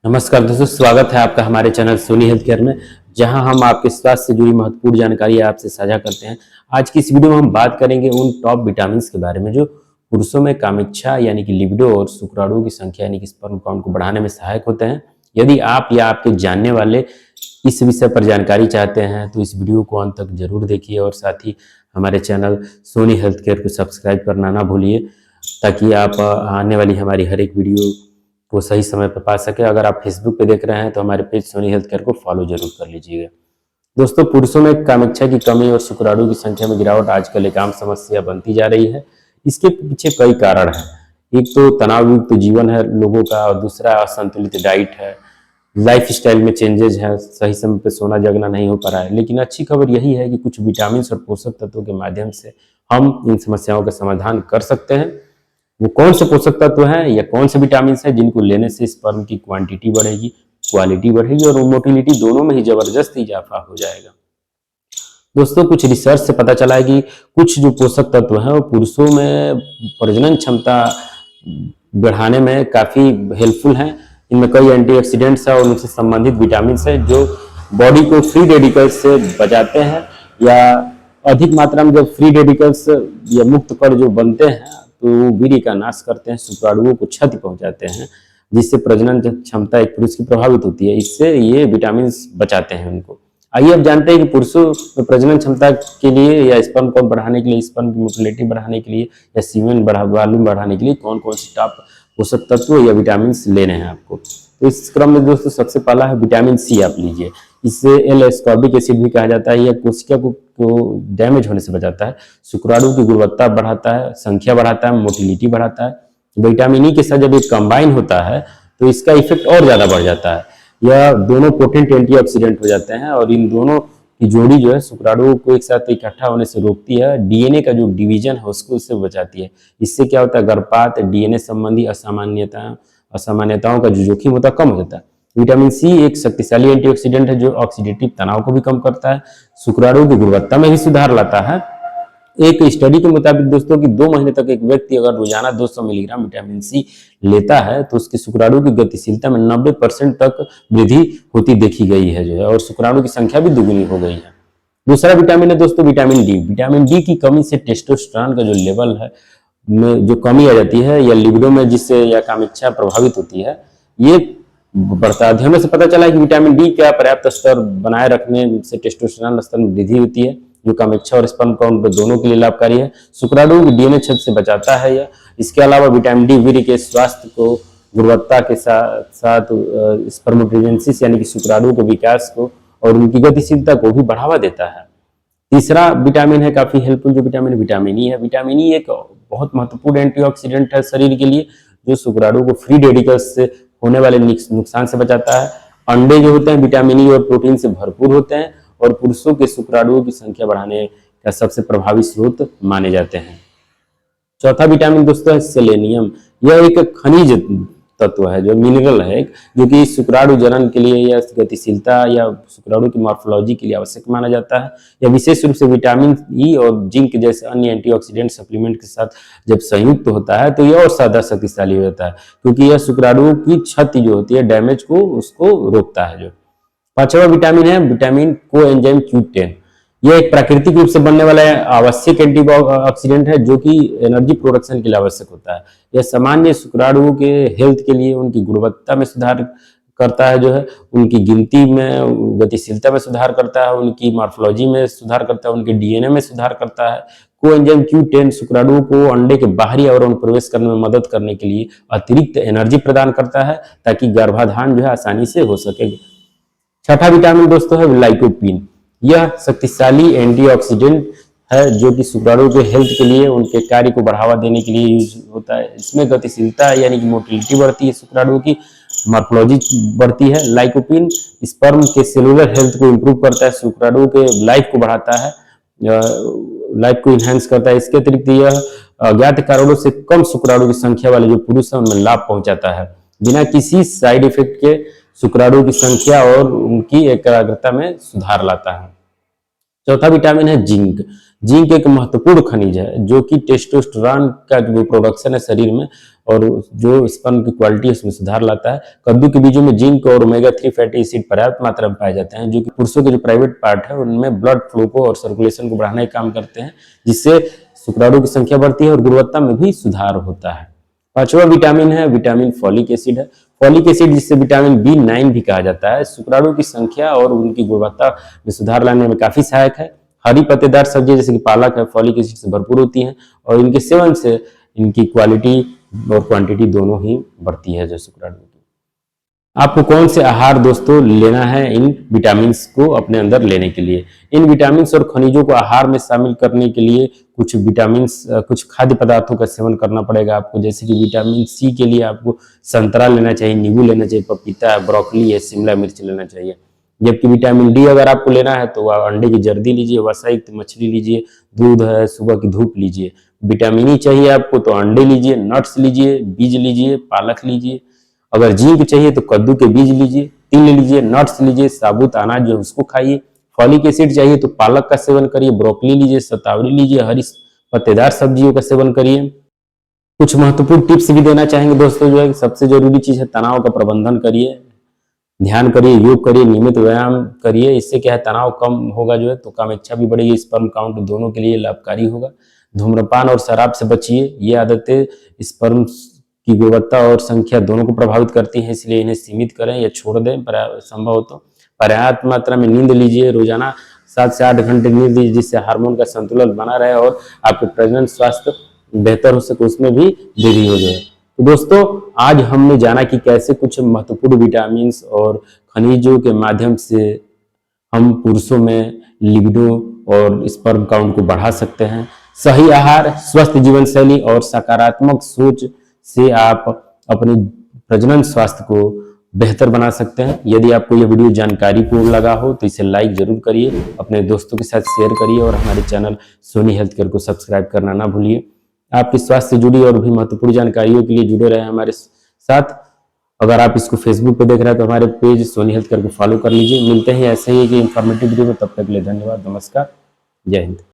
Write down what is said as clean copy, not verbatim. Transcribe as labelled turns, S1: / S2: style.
S1: नमस्कार दोस्तों, स्वागत है आपका हमारे चैनल सोनी हेल्थ केयर में, जहां हम आपके स्वास्थ्य से जुड़ी महत्वपूर्ण जानकारी आपसे साझा करते हैं। आज की इस वीडियो में हम बात करेंगे उन टॉप विटामिन के बारे में जो पुरुषों में कामेच्छा यानी कि लिबिडो और शुक्राणुओं की संख्या यानी कि स्पर्म काउंट को बढ़ाने में सहायक होते हैं। यदि आप या आपके जानने वाले इस विषय पर जानकारी चाहते हैं तो इस वीडियो को अंत तक जरूर देखिए और साथ ही हमारे चैनल सोनी हेल्थ केयर को सब्सक्राइब करना ना भूलिए, ताकि आप आने वाली हमारी हर एक वीडियो को सही समय पर पा सके। अगर आप फेसबुक पे देख रहे हैं तो हमारे पेज सोनी हेल्थ केयर को फॉलो जरूर कर लीजिएगा। दोस्तों, पुरुषों में कामेच्छा की कमी और शुक्राणु की संख्या में गिरावट आजकल एक आम समस्या बनती जा रही है। इसके पीछे कई कारण हैं। एक तो तनाव युक्त जीवन है लोगों का, और दूसरा असंतुलित डाइट है, लाइफ स्टाइल में चेंजेज है, सही समय पे सोना जगना नहीं हो पा रहा है। लेकिन अच्छी खबर यही है कि कुछ विटामिन और पोषक तत्वों के माध्यम से हम इन समस्याओं का समाधान कर सकते हैं। वो कौन से पोषक तत्व हैं या कौन से विटामिन हैं जिनको लेने से स्पर्म की क्वांटिटी बढ़ेगी, क्वालिटी बढ़ेगी और मोटिलिटी दोनों में ही जबरदस्त इजाफा हो जाएगा। दोस्तों, कुछ रिसर्च से पता चला है कि कुछ जो पोषक तत्व हैं वो पुरुषों में प्रजनन क्षमता बढ़ाने में काफी हेल्पफुल हैं। इनमें कई एंटीऑक्सीडेंट्स हैं और उनसे संबंधित विटामिन हैं जो बॉडी को फ्री रेडिकल्स से बचाते हैं, या अधिक मात्रा में जब फ्री रेडिकल्स या मुक्त कण जो बनते हैं तो वो वीर्य का नाश करते हैं, शुक्राणुओं को क्षति पहुंचाते हैं, जिससे प्रजनन क्षमता एक पुरुष की प्रभावित होती है। इससे ये विटामिन बचाते हैं उनको। आइए अब जानते हैं कि पुरुषों में प्रजनन क्षमता के लिए या स्पर्म काउंट बढ़ाने के लिए, स्पर्म की मोटिलिटी बढ़ाने के लिए या सीमेन वॉल्यूम बढ़ाने के लिए कौन कौन से टॉप पोषक तत्व या विटामिन लेने हैं आपको। तो इस क्रम में दोस्तों सबसे पहला है विटामिन सी। आप लीजिए, इसे एल एस्कॉर्बिक एसिड भी कहा जाता है। यह कोशिका को डैमेज होने से बचाता है, शुक्राणु की गुणवत्ता बढ़ाता है, संख्या बढ़ाता है, मोटिलिटी बढ़ाता है। विटामिन ई के साथ जब ये कंबाइन होता है तो इसका इफेक्ट और ज्यादा बढ़ जाता है। यह दोनों पोटेंट एंटीऑक्सीडेंट हो जाते हैं और इन दोनों की जोड़ी जो है शुक्राणुओं को एक साथ इकट्ठा होने से रोकती है। डीएनए का जो डिवीजन है उसको उससे बचाती है। इससे क्या होता है, गर्भपात, डीएनए संबंधी असामान्यताओं का जो जोखिम होता है कम हो जाता है। विटामिन सी एक शक्तिशाली एंटीऑक्सीडेंट है जो ऑक्सीडेटिव तनाव को भी कम करता है, शुक्राणु की गुणवत्ता में भी सुधार लाता है। एक स्टडी के मुताबिक दोस्तों कि 2 महीने तक एक व्यक्ति अगर रोजाना 200 मिलीग्राम विटामिन सी लेता है तो उसके शुक्राणु की गतिशीलता में 90% तक वृद्धि होती देखी गई है जो है, और शुक्राणु की संख्या भी दुगुनी हो गई है। दूसरा विटामिन है दोस्तों विटामिन डी। विटामिन डी की कमी से टेस्टोस्टेरोन का जो लेवल है में जो कमी आ जाती है या लिबिडो में जिससे या कामेच्छा प्रभावित होती है, ये बढ़ता है। अध्ययनों से पता चला है कि विटामिन डी का पर्याप्त स्तर बनाए रखने से टेस्टोस्टेरोन स्तर में वृद्धि होती है, जो कामेच्छा और स्पर्म काउंट दोनों के लिए लाभकारी है। शुक्राणु की डीएनए क्षति से बचाता है यह। इसके अलावा विटामिन डी वीर्य के स्वास्थ्य को, गुणवत्ता के साथ साथ स्पर्मेटोजेनेसिस यानी कि शुक्राणु के विकास को और उनकी गतिशीलता को भी बढ़ावा देता है। तीसरा विटामिन है काफी हेल्पफुल जो विटामिन ई है। विटामिन ई एक बहुत महत्वपूर्ण एंटीऑक्सीडेंट है शरीर के लिए, जो शुक्राणु को फ्री रेडिकल्स से होने वाले नुकसान से बचाता है। अंडे जो होते हैं विटामिन ई और प्रोटीन से भरपूर होते हैं और पुरुषों के शुक्राणुओं की संख्या बढ़ाने का सबसे प्रभावी स्रोत माने जाते हैं। चौथा विटामिन दोस्तों है सेलेनियम। यह एक खनिज तत्व है, जो मिनरल है, जो कि शुक्राणु जनन के लिए या गतिशीलता या शुक्राणु की मॉर्फोलॉजी के लिए आवश्यक माना जाता है। यह विशेष रूप से विटामिन ई और जिंक जैसे अन्य एंटीऑक्सीडेंट सप्लीमेंट के साथ जब संयुक्त होता है तो यह और ज्यादा शक्तिशाली हो जाता है, क्योंकि यह शुक्राणु की क्षति जो होती है, डैमेज को, उसको रोकता है। जो पांचवा विटामिन है विटामिन कोएंजाइम Q10। यह एक प्राकृतिक रूप से बनने वाला आवश्यक एंटीऑक्सीडेंट है जो कि एनर्जी प्रोडक्शन के लिए आवश्यक होता है। यह सामान्य शुक्राणुओं के हेल्थ के लिए, उनकी गुणवत्ता में सुधार करता है, जो है उनकी गिनती में, गतिशीलता में सुधार करता है, उनकी मॉर्फोलॉजी में सुधार करता है, उनके डीएनए में सुधार करता है। कोएंजाइम Q10 शुक्राणुओं को अंडे के बाहरी आवरण में प्रवेश करने में मदद करने के लिए अतिरिक्त एनर्जी प्रदान करता है, ताकि गर्भाधान जो है आसानी से हो सके। छठा विटामिन दोस्तों है लाइकोपीन। यह शक्तिशाली एंटीऑक्सीडेंट है जो कि शुक्राणु के हेल्थ के लिए, उनके कार्य को बढ़ावा देने के लिए यूज होता है। इसमें गतिशीलता यानी कि मोटिलिटी बढ़ती है, शुक्राणु की मॉर्फोलॉजी बढ़ती है। लाइकोपीन स्पर्म के सेलुलर हेल्थ को इंप्रूव करता है, शुक्राणु के लाइफ को बढ़ाता है, लाइफ को इनहेंस करता है। इसके अतिरिक्त यह अज्ञात कारणों से कम शुक्राणु की संख्या वाले जो पुरुष है उनमें लाभ पहुंचाता है, बिना किसी साइड इफेक्ट के। शुक्राणु की संख्या और उनकी एकाग्रता में सुधार लाता है। चौथा विटामिन है जिंक। जिंक एक महत्वपूर्ण खनिज है जो कि टेस्टोस्टेरोन का जो प्रोडक्शन है शरीर में और जो स्पर्म की क्वालिटी है उसमें सुधार लाता है। कद्दू के बीजों में जिंक और ओमेगा 3 फैटी एसिड पर्याप्त मात्रा में पाए जाते हैं, जो कि पुरुषों के जो प्राइवेट पार्ट है उनमें ब्लड फ्लो को और सर्कुलेशन को बढ़ाने का काम करते हैं, जिससे शुक्राणु की संख्या बढ़ती है और गुणवत्ता में भी सुधार होता है। पांचवा विटामिन है विटामिन फॉलिक एसिड है। फॉलिक एसिड जिसे विटामिन B9 भी कहा जाता है, शुक्राणु की संख्या और उनकी गुणवत्ता में सुधार लाने में काफी सहायक है। हरी पत्तेदार सब्जी जैसे कि पालक है फॉलिक एसिड से भरपूर होती है और इनके सेवन से इनकी क्वालिटी और क्वांटिटी दोनों ही बढ़ती है जो शुक्राणु की। आपको कौन से आहार दोस्तों लेना है इन विटामिन को अपने अंदर लेने के लिए? इन विटामिन और खनिजों को आहार में शामिल करने के लिए कुछ विटामिन कुछ खाद्य पदार्थों का सेवन करना पड़ेगा आपको, जैसे कि विटामिन सी के लिए आपको संतरा लेना चाहिए, नींबू लेना चाहिए, पपीता है, ब्रोकली है, शिमला मिर्च लेना चाहिए। जबकि विटामिन डी अगर आपको लेना है तो आप अंडे की जर्दी लीजिए, वसायुक्त मछली लीजिए, दूध है, सुबह की धूप लीजिए। विटामिन ई चाहिए आपको तो अंडे लीजिए, नट्स लीजिए, बीज लीजिए, पालक लीजिए। अगर जिंक चाहिए तो कद्दू के बीज लीजिए, तिल लीजिए, नट्स लीजिए, साबुत अनाज जो उसको खाइए। फॉलिक एसिड चाहिए तो पालक का सेवन करिए, ब्रोकली लीजिए, शतावरी लीजिए, हरी पत्तेदार सब्जियों का सेवन करिए। कुछ महत्वपूर्ण टिप्स भी देना चाहेंगे दोस्तों, जो है सबसे जरूरी चीज है तनाव का प्रबंधन करिए, ध्यान करिए, योग करिए, नियमित व्यायाम करिए। इससे क्या है तनाव कम होगा जो है तो कामेच्छा भी बढ़ेगी, स्पर्म काउंट दोनों के लिए लाभकारी होगा। धूम्रपान और शराब से बचिए, ये आदतें स्पर्म की गुणवत्ता और संख्या दोनों को प्रभावित करती हैं, इसलिए इन्हें सीमित करें या छोड़ दें संभव हो तो। पर्याप्त मात्रा में नींद लीजिए, रोजाना 7 से 8 घंटे नींद लीजिए, जिससे हार्मोन का संतुलन बना रहे और आपके प्रजनन स्वास्थ्य बेहतर हो सके, उसमें भी वृद्धि हो जाए। तो दोस्तों आज हमने जाना कि कैसे कुछ महत्वपूर्ण विटामिन और खनिजों के माध्यम से हम पुरुषों में लिबिडो और स्पर्म काउंट को बढ़ा सकते हैं। सही आहार, स्वस्थ जीवन शैली और सकारात्मक सोच से आप अपने प्रजनन स्वास्थ्य को बेहतर बना सकते हैं। यदि आपको यह वीडियो जानकारीपूर्ण लगा हो तो इसे लाइक जरूर करिए, अपने दोस्तों के साथ शेयर करिए और हमारे चैनल सोनी हेल्थ केयर को सब्सक्राइब करना ना भूलिए। आपके स्वास्थ्य से जुड़ी और भी महत्वपूर्ण जानकारियों के लिए जुड़े रहे हमारे साथ। अगर आप इसको फेसबुक पे देख रहे हैं तो हमारे पेज सोनी हेल्थ केयर को फॉलो कर लीजिए। मिलते हैं ऐसे ही कि इंफॉर्मेटिव वीडियो में, तब तक के लिए धन्यवाद, नमस्कार, जय हिंद।